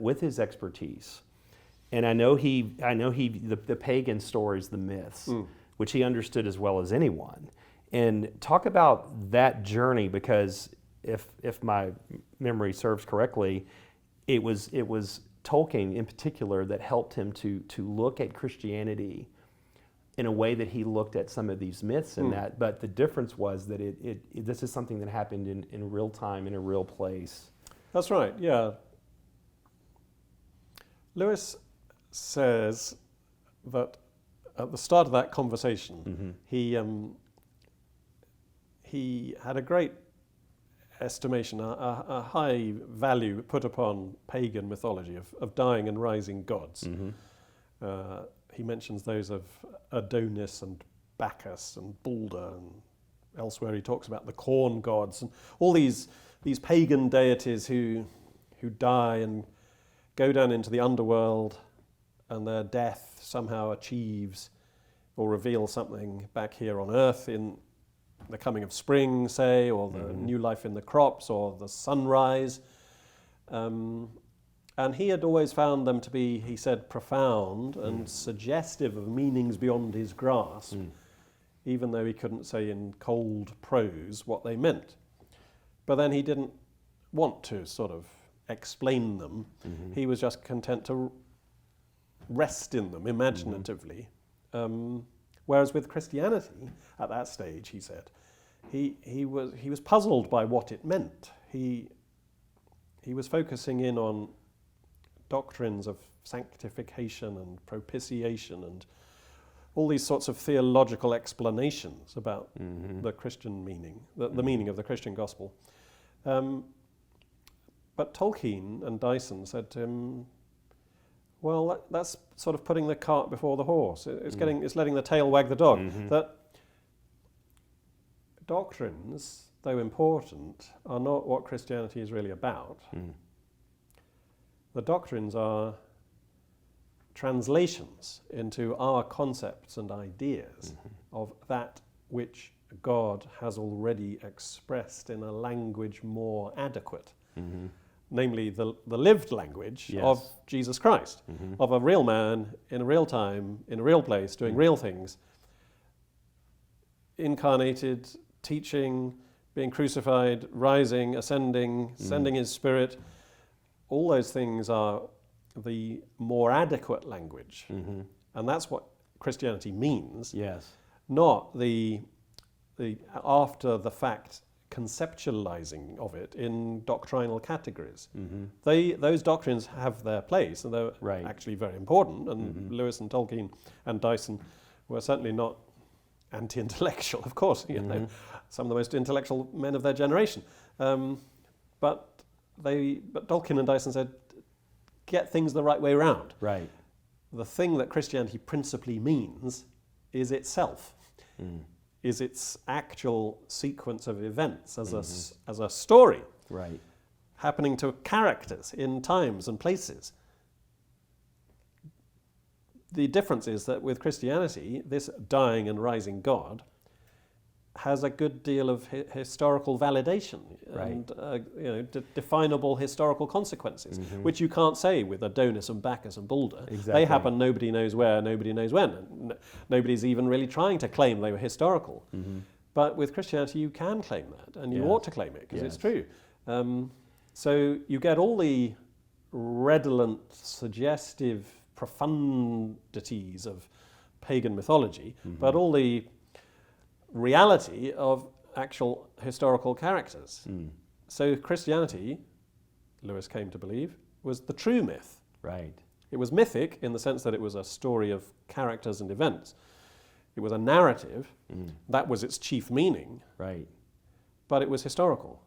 with his expertise. And I know the pagan stories, the myths, which he understood as well as anyone. And talk about that journey, because if my memory serves correctly, it was Tolkien in particular that helped him to look at Christianity in a way that he looked at some of these myths and that. But the difference was that this is something that happened in real time, in a real place. That's right, yeah. Lewis says that at the start of that conversation, he had a great estimation, a high value put upon pagan mythology of dying and rising gods. He mentions those of Adonis and Bacchus and Balder, and elsewhere he talks about the corn gods and all these pagan deities who die and go down into the underworld, and their death somehow achieves or reveals something back here on earth in the coming of spring, say, or the new life in the crops, or the sunrise. And he had always found them to be, he said, profound and suggestive of meanings beyond his grasp, even though he couldn't say in cold prose what they meant. But then he didn't want to sort of explain them. He was just content to rest in them imaginatively. Whereas with Christianity, at that stage, he said, he was puzzled by what it meant. He was focusing in on doctrines of sanctification and propitiation and all these sorts of theological explanations about the Christian meaning, the meaning of the Christian gospel. But Tolkien and Dyson said to him, well, that's sort of putting the cart before the horse. It's letting the tail wag the dog. That doctrines, though important, are not what Christianity is really about. The doctrines are translations into our concepts and ideas of that which God has already expressed in a language more adequate. Namely the lived language of Jesus Christ, of a real man in a real time, in a real place, doing real things, incarnated, teaching, being crucified, rising, ascending, sending his Spirit. All those things are the more adequate language. And that's what Christianity means, not the after the fact conceptualizing of it in doctrinal categories. Those doctrines have their place, and they're actually very important, and Lewis and Tolkien and Dyson were certainly not anti-intellectual, of course, you know, some of the most intellectual men of their generation. But Tolkien and Dyson said, get things the right way around. The thing that Christianity principally means is itself. Is its actual sequence of events as a story, happening to characters in times and places. The difference is that with Christianity, this dying and rising God has a good deal of historical validation and definable historical consequences, which you can't say with Adonis and Bacchus and Balder. They happen nobody knows where, nobody knows when. And nobody's even really trying to claim they were historical. But with Christianity, you can claim that, and you ought to claim it, because it's true. So you get all the redolent, suggestive profundities of pagan mythology, but all the reality of actual historical characters. So Christianity, Lewis came to believe, was the true myth. It was mythic in the sense that it was a story of characters and events. It was a narrative. That was its chief meaning. But it was historical.